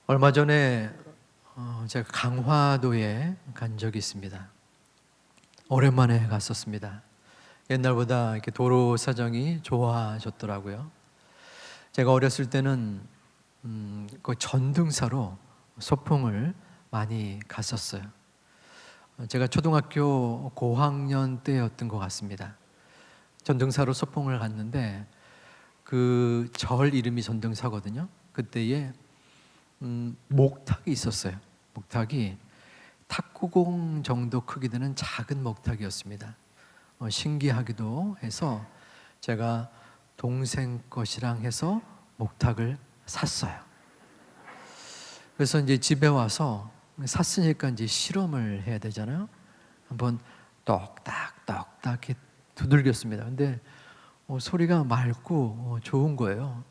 얼마 전에 제가 강화도에 간 적이 있습니다. 오랜만에 갔었습니다. 옛날보다 이렇게 도로 사정이 좋아졌더라고요. 제가 어렸을 때는 그 전등사로 소풍을 많이 갔었어요. 제가 초등학교 고학년 때였던 것 같습니다. 전등사로 소풍을 갔는데 그 절 이름이 전등사거든요. 그때에 목탁이 있었어요. 목탁이 탁구공 정도 크기 되는 작은 목탁이었습니다. 신기하기도 해서 제가 동생 것이랑 해서 목탁을 샀어요. 그래서 이제 집에 와서 샀으니까 이제 실험을 해야 되잖아요. 한번 똑딱 이렇게 두들겼습니다. 근데 소리가 맑고 좋은 거예요.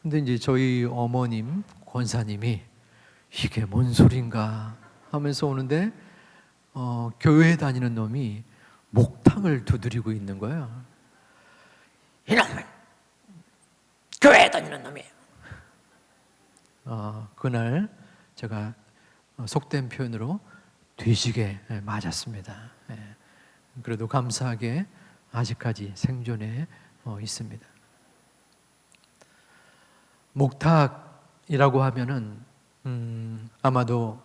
근데 이제 저희 어머님 권사님이 이게 뭔 소린가 하면서 오는데 교회에 다니는 놈이 목탁을 두드리고 있는 거예요. 이놈은 교회에 다니는 놈이에요. 그날 제가 속된 표현으로 뒤지게 맞았습니다. 그래도 감사하게 아직까지 생존해 있습니다. 목탁이라고 하면은 아마도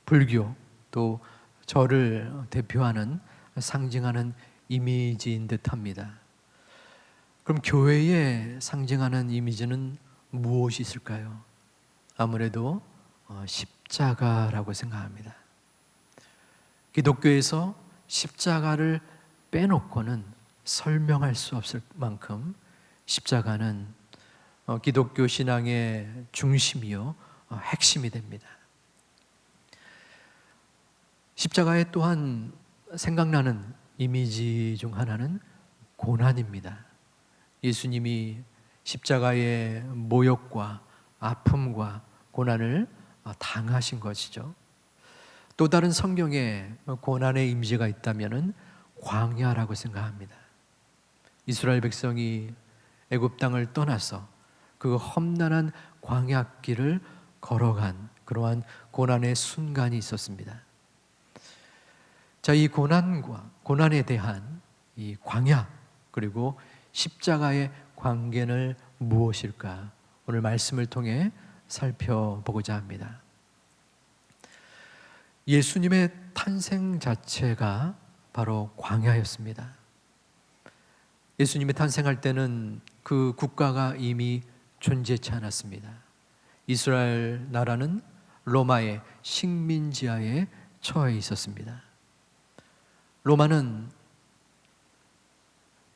불교 또 절을 대표하는 상징하는 이미지인 듯합니다. 그럼 교회에 상징하는 이미지는 무엇이 있을까요? 아무래도 십자가라고 생각합니다. 기독교에서 십자가를 빼놓고는 설명할 수 없을 만큼 십자가는 기독교 신앙의 중심이요 핵심이 됩니다. 십자가에 또한 생각나는 이미지 중 하나는 고난입니다. 예수님이 십자가의 모욕과 아픔과 고난을 당하신 것이죠. 또 다른 성경에 고난의 이미지가 있다면 광야라고 생각합니다. 이스라엘 백성이 애굽 땅을 떠나서 그 험난한 광야길을 걸어간 그러한 고난의 순간이 있었습니다. 자, 이 고난에 대한 이 광야 그리고 십자가의 관계는 무엇일까? 오늘 말씀을 통해 살펴보고자 합니다. 예수님의 탄생 자체가 바로 광야였습니다. 예수님이 탄생할 때는 그 국가가 이미 존재치 않았습니다. 이스라엘 나라는 로마의 식민지하에 처해 있었습니다. 로마는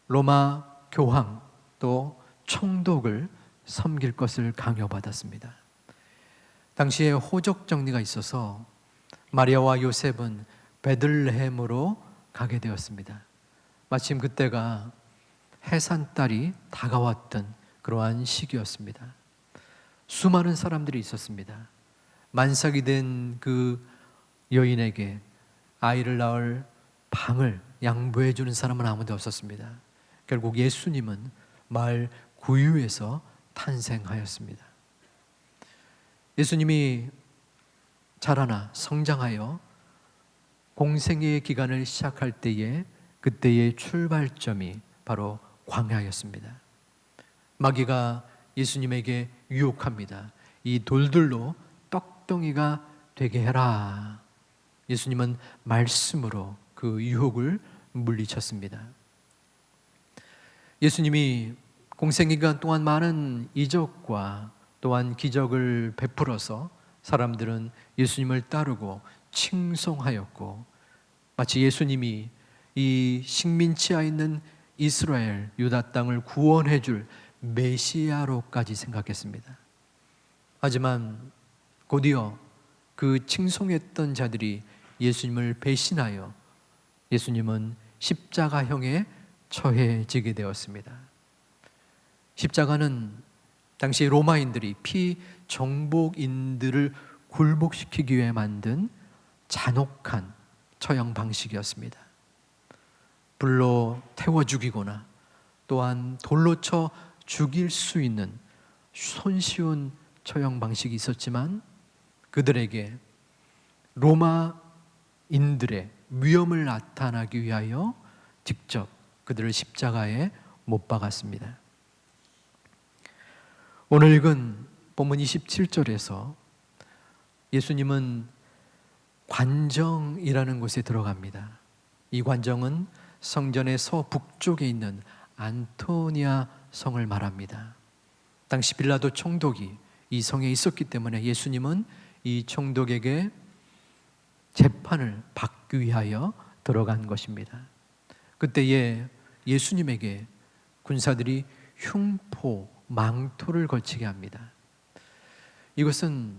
로마 교황 또 총독을 섬길 것을 강요받았습니다. 당시에 호적 정리가 있어서 마리아와 요셉은 베들레헴으로 가게 되었습니다. 마침 그때가 해산달이 다가왔던 그러한 시기였습니다. 수많은 사람들이 있었습니다. 만삭이 된 그 여인에게 아이를 낳을 방을 양보해 주는 사람은 아무도 없었습니다. 결국 예수님은 마을 구유에서 탄생하였습니다. 예수님이 자라나 성장하여 공생애의 기간을 시작할 때에 그때의 출발점이 바로 광야였습니다. 마귀가 예수님에게 유혹합니다. 이 돌들로 떡덩이가 되게 해라. 예수님은 말씀으로 그 유혹을 물리쳤습니다. 예수님이 공생기간 동안 많은 이적과 또한 기적을 베풀어서 사람들은 예수님을 따르고 칭송하였고 마치 예수님이 이 식민지하에 있는 이스라엘 유다 땅을 구원해 줄 메시아로까지 생각했습니다. 하지만 곧이어 그 칭송했던 자들이 예수님을 배신하여 예수님은 십자가형에 처해지게 되었습니다. 십자가는 당시 로마인들이 피정복인들을 굴복시키기 위해 만든 잔혹한 처형 방식이었습니다. 불로 태워 죽이거나 또한 돌로 쳐 죽일 수 있는 손쉬운 처형 방식이 있었지만 그들에게 로마인들의 위험을 나타나기 위하여 직접 그들을 십자가에 못 박았습니다. 오늘 읽은 본문 27절에서 예수님은 관정이라는 곳에 들어갑니다. 이 관정은 성전의 서북쪽에 있는 안토니아 성을 말합니다. 당시 빌라도 총독이 이 성에 있었기 때문에 예수님은 이 총독에게 재판을 받기 위하여 들어간 것입니다. 그때에 예수님에게 군사들이 흉포, 망토를 걸치게 합니다. 이것은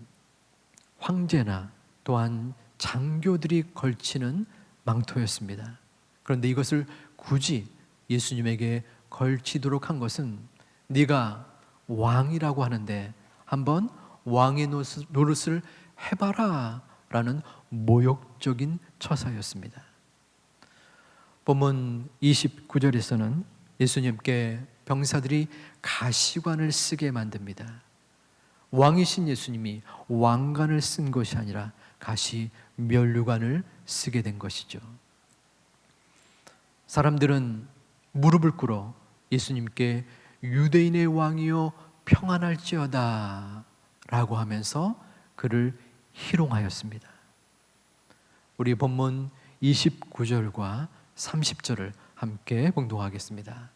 황제나 또한 장교들이 걸치는 망토였습니다. 그런데 이것을 굳이 예수님에게 걸치도록 한 것은 네가 왕이라고 하는데 한번 왕의 노릇을 해봐라 라는 모욕적인 처사였습니다. 본문 29절에서는 예수님께 병사들이 가시관을 쓰게 만듭니다. 왕이신 예수님이 왕관을 쓴 것이 아니라 가시 면류관을 쓰게 된 것이죠. 사람들은 무릎을 꿇어 예수님께 유대인의 왕이여 평안할지어다 라고 하면서 그를 희롱하였습니다. 우리 본문 29절과 30절을 함께 봉독하겠습니다.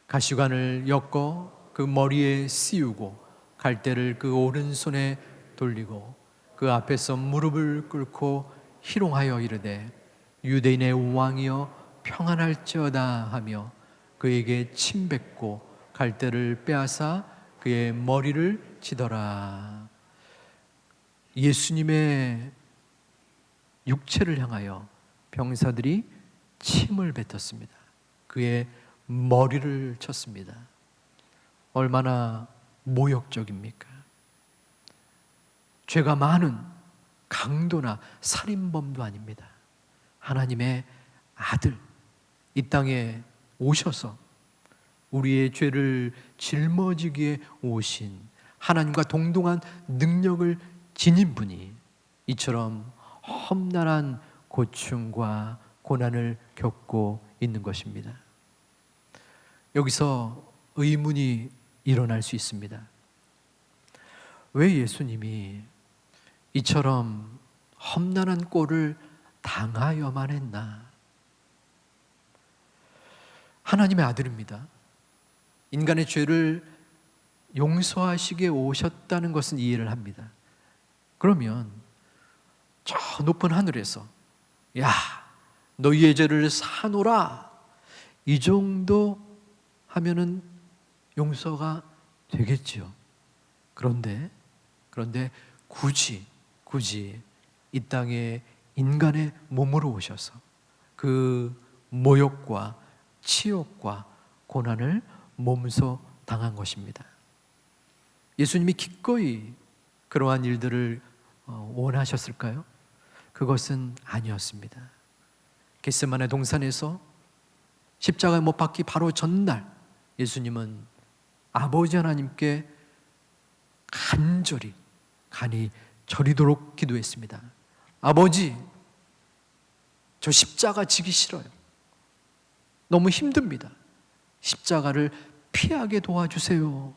가시관을 엮어 그 머리에 씌우고 갈대를 그 오른손에 돌리고 그 앞에서 무릎을 꿇고 희롱하여 이르되 유대인의 왕이여 평안할지어다 하며 그에게 침 뱉고 갈대를 빼앗아 그의 머리를 치더라. 예수님의 육체를 향하여 병사들이 침을 뱉었습니다. 그의 머리를 쳤습니다. 얼마나 모욕적입니까? 죄가 많은 강도나 살인범도 아닙니다. 하나님의 아들, 이 땅에 오셔서 우리의 죄를 짊어지기에 오신 하나님과 동등한 능력을 지닌 분이 이처럼 험난한 고충과 고난을 겪고 있는 것입니다. 여기서 의문이 일어날 수 있습니다. 왜 예수님이 이처럼 험난한 꼴을 당하여만 했나? 하나님의 아들입니다. 인간의 죄를 용서하시기에 오셨다는 것은 이해를 합니다. 그러면 저 높은 하늘에서 야, 너희의 죄를 사노라 이 정도 하면은 용서가 되겠지요. 그런데 굳이 이 땅에 인간의 몸으로 오셔서 그 모욕과 치욕과 고난을 몸소 당한 것입니다. 예수님이 기꺼이 그러한 일들을 원하셨을까요? 그것은 아니었습니다. 겟세마네 동산에서 십자가에 못 박기 바로 전날 예수님은 아버지 하나님께 간이 저리도록 기도했습니다. 아버지, 저 십자가 지기 싫어요. 너무 힘듭니다. 십자가를 피하게 도와주세요.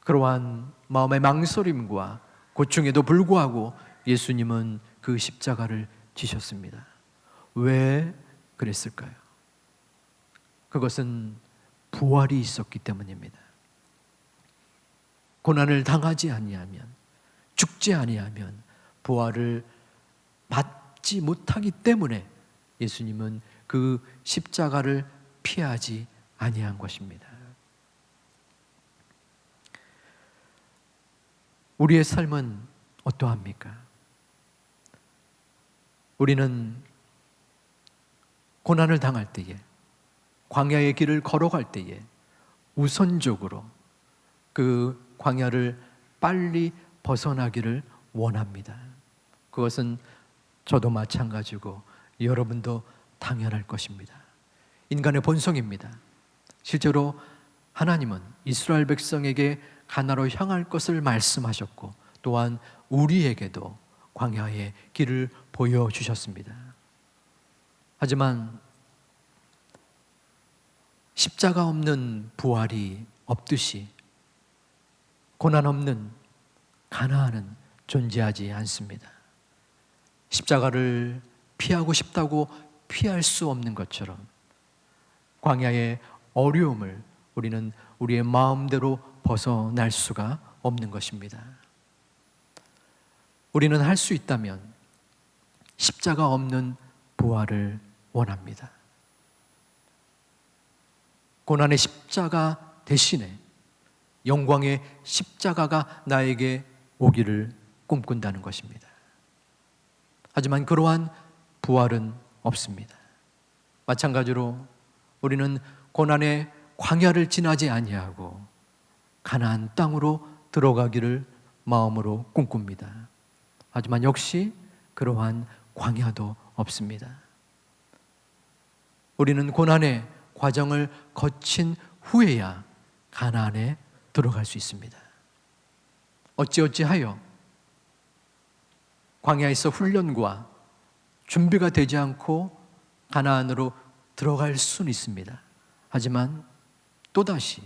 그러한 마음의 망설임과 고충에도 불구하고 예수님은 그 십자가를 지셨습니다. 왜 그랬을까요? 그것은 부활이 있었기 때문입니다. 고난을 당하지 아니하면, 죽지 아니하면 부활을 받지 못하기 때문에 예수님은 그 십자가를 피하지 아니한 것입니다. 우리의 삶은 어떠합니까? 우리는 고난을 당할 때에, 광야의 길을 걸어갈 때에 우선적으로 그 광야를 빨리 벗어나기를 원합니다. 그것은 저도 마찬가지고 여러분도 당연할 것입니다. 인간의 본성입니다. 실제로 하나님은 이스라엘 백성에게 가나로 향할 것을 말씀하셨고 또한 우리에게도 광야의 길을 보여주셨습니다. 하지만 십자가 없는 부활이 없듯이 고난 없는 가나안은 존재하지 않습니다. 십자가를 피하고 싶다고 피할 수 없는 것처럼 광야의 어려움을 우리는 우리의 마음대로 벗어날 수가 없는 것입니다. 우리는 할 수 있다면 십자가 없는 부활을 원합니다. 고난의 십자가 대신에 영광의 십자가가 나에게 오기를 꿈꾼다는 것입니다. 하지만 그러한 부활은 없습니다. 마찬가지로 우리는 고난의 광야를 지나지 아니하고 가나안 땅으로 들어가기를 마음으로 꿈꿉니다. 하지만 역시 그러한 광야도 없습니다. 우리는 고난의 과정을 거친 후에야 가나안에 들어갈 수 있습니다. 어찌하여 광야에서 훈련과 준비가 되지 않고 가나안으로 들어갈 수는 있습니다. 하지만 또다시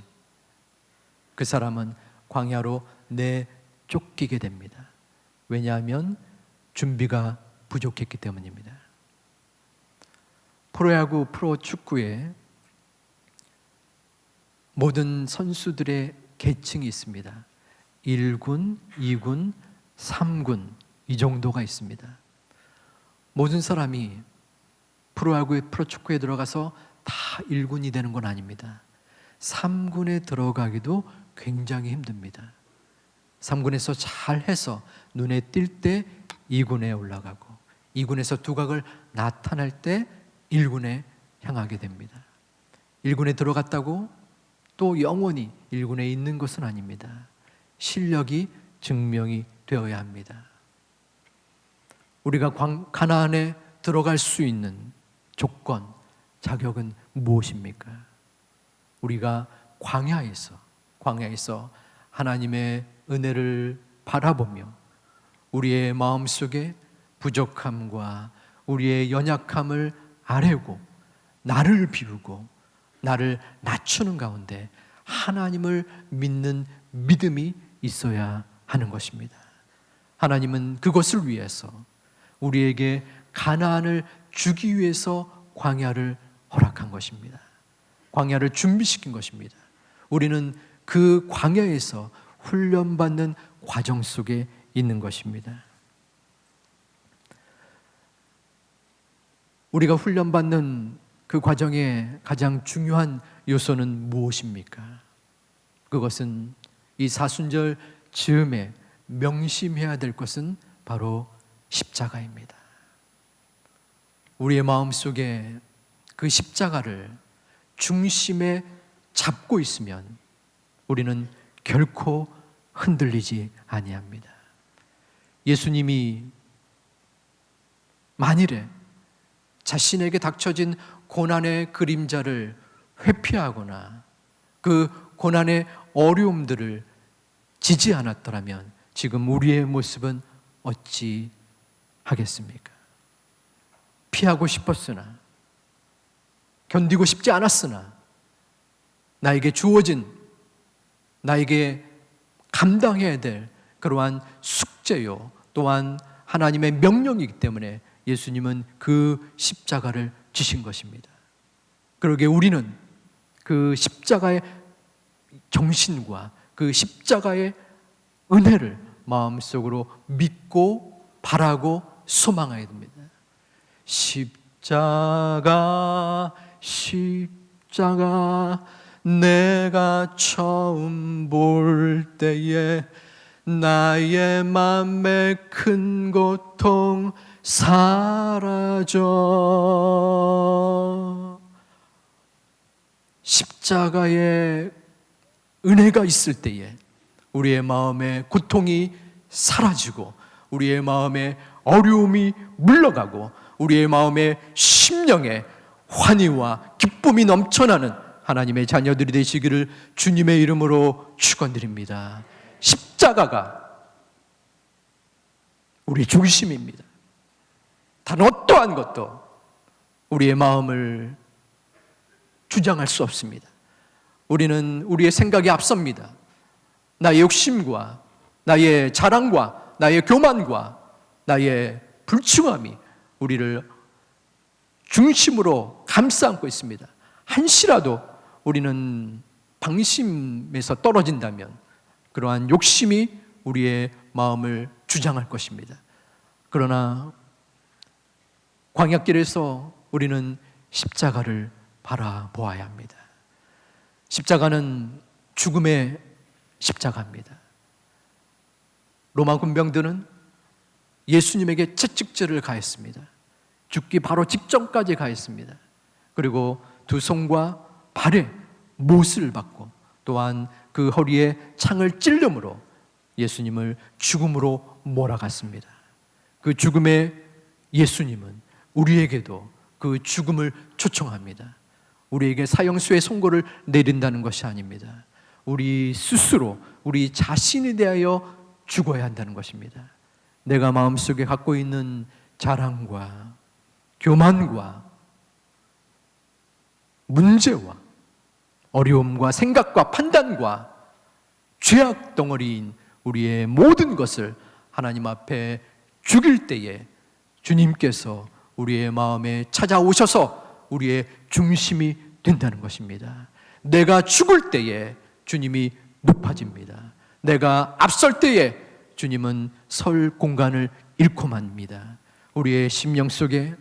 그 사람은 광야로 내쫓기게 됩니다. 왜냐하면 준비가 부족했기 때문입니다. 프로야구, 프로축구에 모든 선수들의 계층이 있습니다. 1군, 2군, 3군 이 정도가 있습니다. 모든 사람이 프로야구에 프로축구에 들어가서 다 1군이 되는 건 아닙니다. 3군에 들어가기도 굉장히 힘듭니다. 3군에서 잘해서 눈에 띌 때 2군에 올라가고 2군에서 두각을 나타낼 때 1군에 향하게 됩니다. 1군에 들어갔다고 또 영원히 1군에 있는 것은 아닙니다. 실력이 증명이 되어야 합니다. 우리가 가나안에 들어갈 수 있는 조건, 자격은 무엇입니까? 우리가 광야에서 하나님의 은혜를 바라보며 우리의 마음속에 부족함과 우리의 연약함을 아뢰고 나를 비우고 나를 낮추는 가운데 하나님을 믿는 믿음이 있어야 하는 것입니다. 하나님은 그것을 위해서 우리에게 가나안을 주기 위해서 광야를 허락한 것입니다. 광야를 준비시킨 것입니다. 우리는 그 광야에서 훈련받는 과정 속에 있는 것입니다. 우리가 훈련받는 그 과정의 가장 중요한 요소는 무엇입니까? 그것은 이 사순절 즈음에 명심해야 될 것은 바로 십자가입니다. 우리의 마음속에 그 십자가를 중심에 잡고 있으면 우리는 결코 흔들리지 아니합니다. 예수님이 만일에 자신에게 닥쳐진 고난의 그림자를 회피하거나 그 고난의 어려움들을 지지 않았더라면 지금 우리의 모습은 어찌 하겠습니까? 피하고 싶었으나 견디고 싶지 않았으나 나에게 주어진 나에게 감당해야 될 그러한 숙제요 또한 하나님의 명령이기 때문에 예수님은 그 십자가를 지신 것입니다. 그러기에 우리는 그 십자가의 정신과 그 십자가의 은혜를 마음속으로 믿고 바라고 소망해야 됩니다. 십자가 내가 처음 볼 때에 나의 맘에 큰 고통 사라져. 십자가의 은혜가 있을 때에 우리의 마음에 고통이 사라지고 우리의 마음에 어려움이 물러가고 우리의 마음에 심령에 환희와 기쁨이 넘쳐나는 하나님의 자녀들이 되시기를 주님의 이름으로 축원드립니다. 십자가가 우리 중심입니다. 단 어떠한 것도 우리의 마음을 주장할 수 없습니다. 우리는 우리의 생각이 앞섭니다. 나의 욕심과 나의 자랑과 나의 교만과 나의 불충함이 우리를 중심으로 감싸 안고 있습니다. 한시라도 우리는 방심에서 떨어진다면 그러한 욕심이 우리의 마음을 주장할 것입니다. 그러나 광야길에서 우리는 십자가를 바라보아야 합니다. 십자가는 죽음의 십자가입니다. 로마 군병들은 예수님에게 채찍질을 가했습니다. 죽기 바로 직전까지 가했습니다. 그리고 두 손과 발에 못을 박고 또한 그 허리에 창을 찔름으로 예수님을 죽음으로 몰아갔습니다. 그 죽음의 예수님은 우리에게도 그 죽음을 초청합니다. 우리에게 사형수의 선고를 내린다는 것이 아닙니다. 우리 스스로 우리 자신에 대하여 죽어야 한다는 것입니다. 내가 마음속에 갖고 있는 자랑과 교만과 문제와 어려움과 생각과 판단과 죄악 덩어리인 우리의 모든 것을 하나님 앞에 죽일 때에 주님께서 우리의 마음에 찾아오셔서 우리의 중심이 된다는 것입니다. 내가 죽을 때에 주님이 높아집니다. 내가 앞설 때에 주님은 설 공간을 잃고 맙니다. 우리의 심령 속에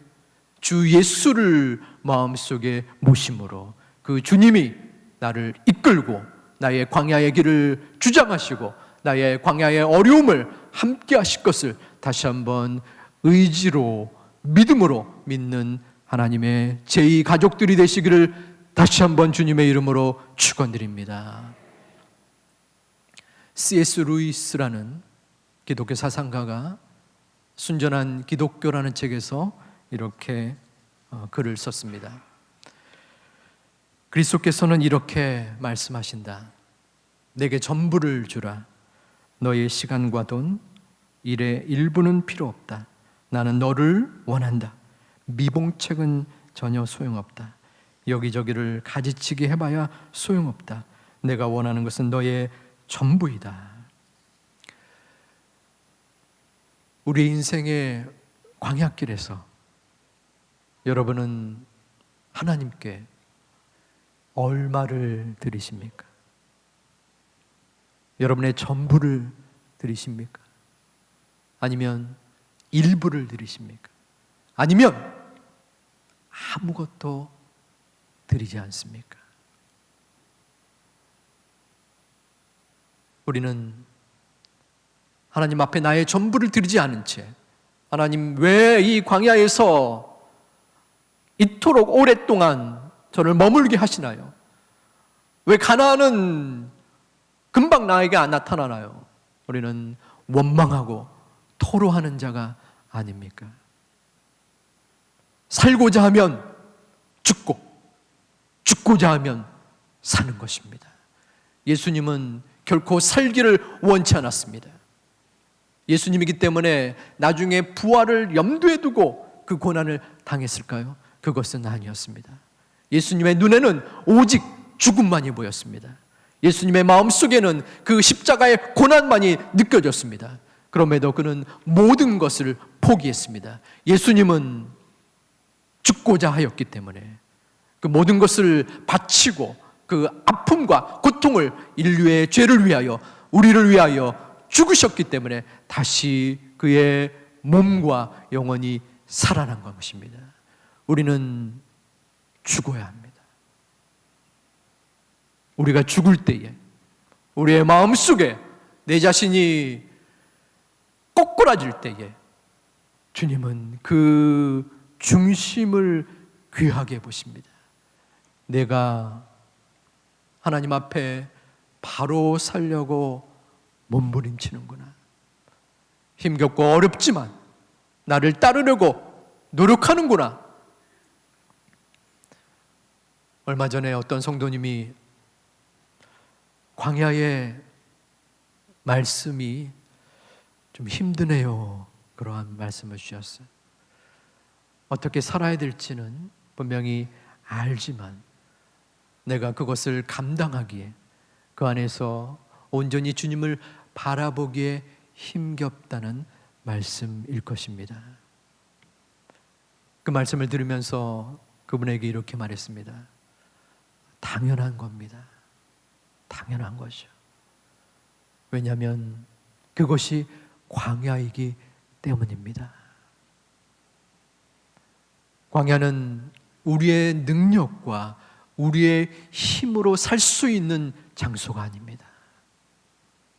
주 예수를 마음속에 모심으로 그 주님이 나를 이끌고 나의 광야의 길을 주장하시고 나의 광야의 어려움을 함께 하실 것을 다시 한번 의지로 믿음으로 믿는 하나님의 제2 가족들이 되시기를 다시 한번 주님의 이름으로 축원드립니다. C.S. 루이스라는 기독교 사상가가 순전한 기독교라는 책에서 이렇게 글을 썼습니다. 그리스도께서는 이렇게 말씀하신다. 내게 전부를 주라. 너의 시간과 돈, 일의 일부는 필요 없다. 나는 너를 원한다. 미봉책은 전혀 소용없다. 여기저기를 가지치기 해봐야 소용없다. 내가 원하는 것은 너의 전부이다. 우리 인생의 광야길에서 여러분은 하나님께 얼마를 드리십니까? 여러분의 전부를 드리십니까? 아니면 일부를 드리십니까? 아니면 아무것도 드리지 않습니까? 우리는 하나님 앞에 나의 전부를 드리지 않은 채 하나님 왜 이 광야에서 이토록 오랫동안 저를 머물게 하시나요? 왜 가나안은 금방 나에게 안 나타나나요? 우리는 원망하고 토로하는 자가 아닙니까? 살고자 하면 죽고 죽고자 하면 사는 것입니다. 예수님은 결코 살기를 원치 않았습니다. 예수님이기 때문에 나중에 부활을 염두에 두고 그 고난을 당했을까요? 그것은 아니었습니다. 예수님의 눈에는 오직 죽음만이 보였습니다. 예수님의 마음속에는 그 십자가의 고난만이 느껴졌습니다. 그럼에도 그는 모든 것을 포기했습니다. 예수님은 죽고자 하였기 때문에 그 모든 것을 바치고 그 아픔과 고통을 인류의 죄를 위하여 우리를 위하여 죽으셨기 때문에 다시 그의 몸과 영혼이 살아난 것입니다. 우리는 죽어야 합니다. 우리가 죽을 때에 우리의 마음속에 내 자신이 꼬꾸라질 때에 주님은 그 중심을 귀하게 보십니다. 내가 하나님 앞에 바로 살려고 몸부림치는구나. 힘겹고 어렵지만 나를 따르려고 노력하는구나. 얼마 전에 어떤 성도님이 광야의 말씀이 좀 힘드네요, 그러한 말씀을 주셨어요. 어떻게 살아야 될지는 분명히 알지만 내가 그것을 감당하기에, 그 안에서 온전히 주님을 바라보기에 힘겹다는 말씀일 것입니다. 그 말씀을 들으면서 그분에게 이렇게 말했습니다. 당연한 겁니다. 당연한 거죠. 왜냐하면 그것이 광야이기 때문입니다. 광야는 우리의 능력과 우리의 힘으로 살 수 있는 장소가 아닙니다.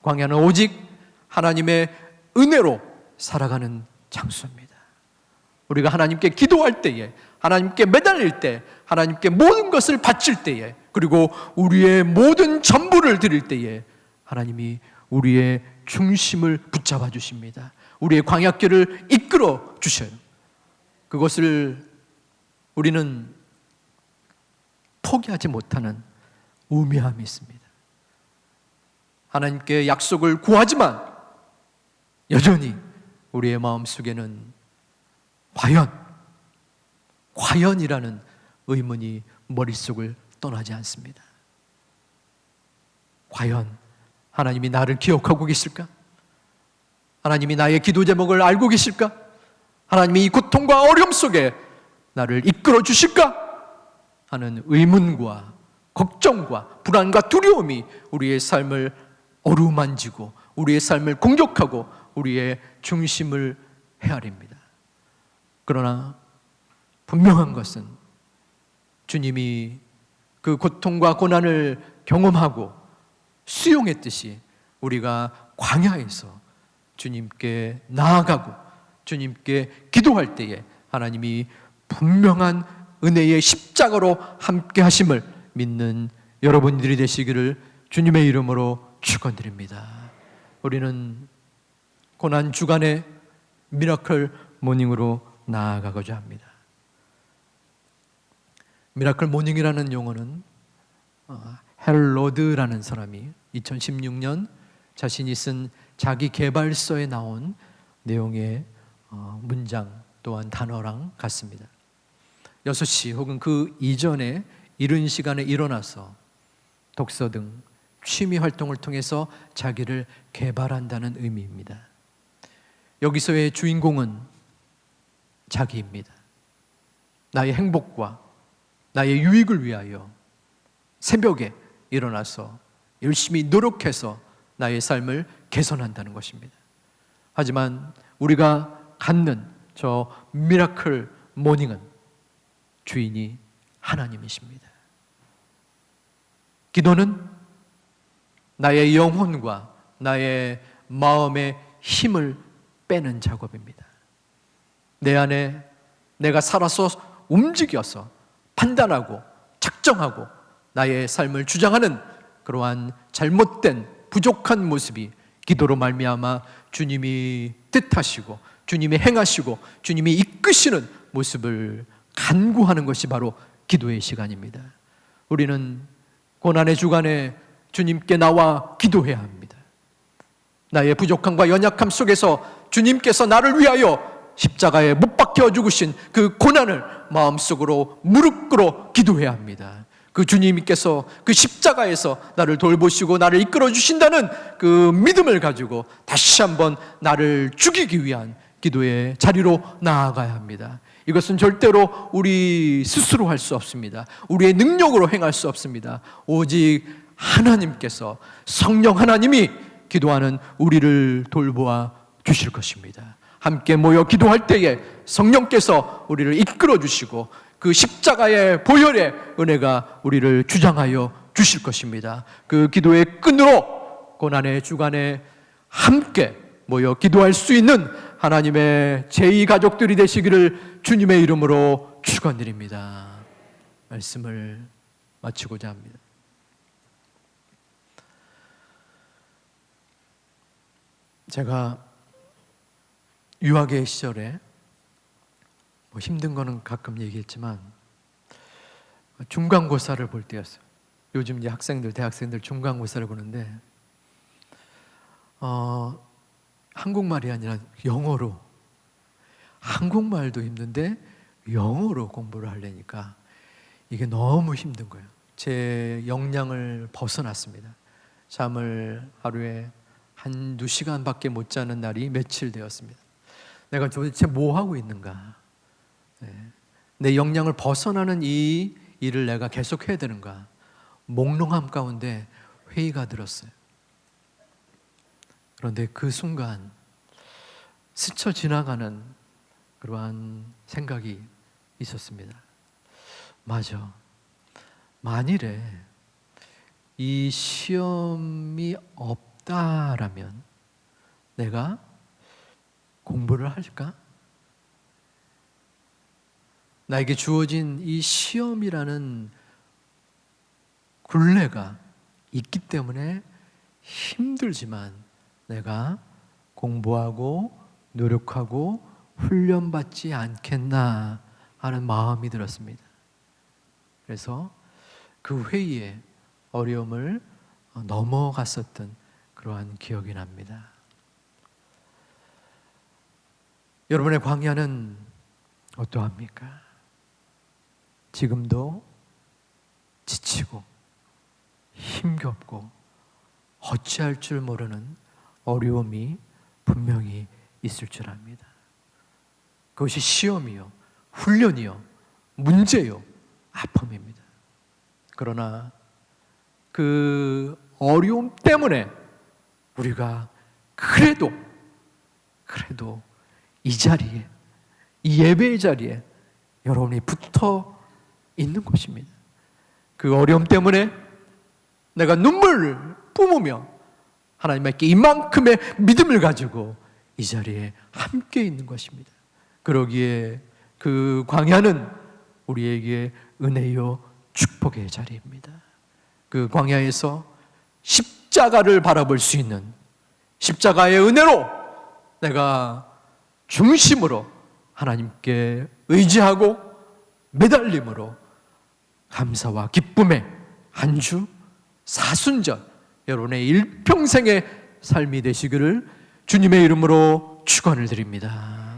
광야는 오직 하나님의 은혜로 살아가는 장소입니다. 우리가 하나님께 기도할 때에, 하나님께 매달릴 때, 하나님께 모든 것을 바칠 때에, 그리고 우리의 모든 전부를 드릴 때에 하나님이 우리의 중심을 붙잡아 주십니다. 우리의 광야길을 이끌어 주셔요. 그것을 우리는 포기하지 못하는 우매함이 있습니다. 하나님께 약속을 구하지만 여전히 우리의 마음속에는 과연이라는 의문이 머릿속을 떠나지 않습니다. 과연 하나님이 나를 기억하고 계실까? 하나님이 나의 기도 제목을 알고 계실까? 하나님이 이 고통과 어려움 속에 나를 이끌어 주실까? 하는 의문과 걱정과 불안과 두려움이 우리의 삶을 어루만지고 우리의 삶을 공격하고 우리의 중심을 헤아립니다. 그러나 분명한 것은 주님이 그 고통과 고난을 경험하고 수용했듯이 우리가 광야에서 주님께 나아가고 주님께 기도할 때에 하나님이 분명한 은혜의 십자가로 함께 하심을 믿는 여러분들이 되시기를 주님의 이름으로 축원드립니다. 우리는 고난 주간의 미라클 모닝으로 나아가고자 합니다. 미라클 모닝이라는 용어는 헬로드라는 사람이 2016년 자신이 쓴 자기 개발서에 나온 내용의 문장 또한 단어랑 같습니다. 6시 혹은 그 이전에 이른 시간에 일어나서 독서 등 취미 활동을 통해서 자기를 개발한다는 의미입니다. 여기서의 주인공은 자기입니다. 나의 행복과 나의 유익을 위하여 새벽에 일어나서 열심히 노력해서 나의 삶을 개선한다는 것입니다. 하지만 우리가 갖는 저 미라클 모닝은 주인이 하나님이십니다. 기도는 나의 영혼과 나의 마음의 힘을 빼는 작업입니다. 내 안에 내가 살아서 움직여서 판단하고 작정하고 나의 삶을 주장하는 그러한 잘못된 부족한 모습이 기도로 말미암아 주님이 뜻하시고 주님이 행하시고 주님이 이끄시는 모습을 간구하는 것이 바로 기도의 시간입니다. 우리는 고난의 주간에 주님께 나와 기도해야 합니다. 나의 부족함과 연약함 속에서 주님께서 나를 위하여 십자가에 못 박혀 죽으신 그 고난을 마음속으로 무릎 꿇어 기도해야 합니다. 그 주님께서 그 십자가에서 나를 돌보시고 나를 이끌어 주신다는 그 믿음을 가지고 다시 한번 나를 죽이기 위한 기도의 자리로 나아가야 합니다. 이것은 절대로 우리 스스로 할 수 없습니다. 우리의 능력으로 행할 수 없습니다. 오직 하나님께서, 성령 하나님이 기도하는 우리를 돌보아 주실 것입니다. 함께 모여 기도할 때에 성령께서 우리를 이끌어 주시고 그 십자가의 보혈의 은혜가 우리를 주장하여 주실 것입니다. 그 기도의 끈으로 고난의 주간에 함께 모여 기도할 수 있는 하나님의 제2가족들이 되시기를 주님의 이름으로 축원드립니다. 말씀을 마치고자 합니다. 제가 유학의 시절에 힘든 거는 가끔 얘기했지만 중간고사를 볼 때였어요. 요즘 이제 대학생들 중간고사를 보는데 한국말이 아니라 영어로, 한국말도 힘든데 영어로 공부를 하려니까 이게 너무 힘든 거예요. 제 역량을 벗어났습니다. 잠을 하루에 한두 시간밖에 못 자는 날이 며칠 되었습니다. 내가 도대체 뭐 하고 있는가? 내 역량을 벗어나는 이 일을 내가 계속해야 되는가? 몽롱함 가운데 회의가 들었어요. 그런데 그 순간 스쳐 지나가는 그러한 생각이 있었습니다. 맞아. 만일에 이 시험이 없다라면 내가 공부를 할까? 나에게 주어진 이 시험이라는 굴레가 있기 때문에 힘들지만 내가 공부하고 노력하고 훈련받지 않겠나 하는 마음이 들었습니다. 그래서 그 회의에 어려움을 넘어갔었던 그러한 기억이 납니다. 여러분의 광야는 어떠합니까? 지금도 지치고 힘겹고 어찌할 줄 모르는 어려움이 분명히 있을 줄 압니다. 그것이 시험이요, 훈련이요, 문제요, 아픔입니다. 그러나 그 어려움 때문에 우리가 그래도 이 자리에, 이 예배의 자리에 여러분이 붙어 있는 것입니다. 그 어려움 때문에 내가 눈물을 뿜으며 하나님께 이만큼의 믿음을 가지고 이 자리에 함께 있는 것입니다. 그러기에 그 광야는 우리에게 은혜요 축복의 자리입니다. 그 광야에서 십자가를 바라볼 수 있는, 십자가의 은혜로 내가 중심으로 하나님께 의지하고 매달림으로 감사와 기쁨의 한 주 사순절 여러분의 일평생의 삶이 되시기를 주님의 이름으로 축원을 드립니다.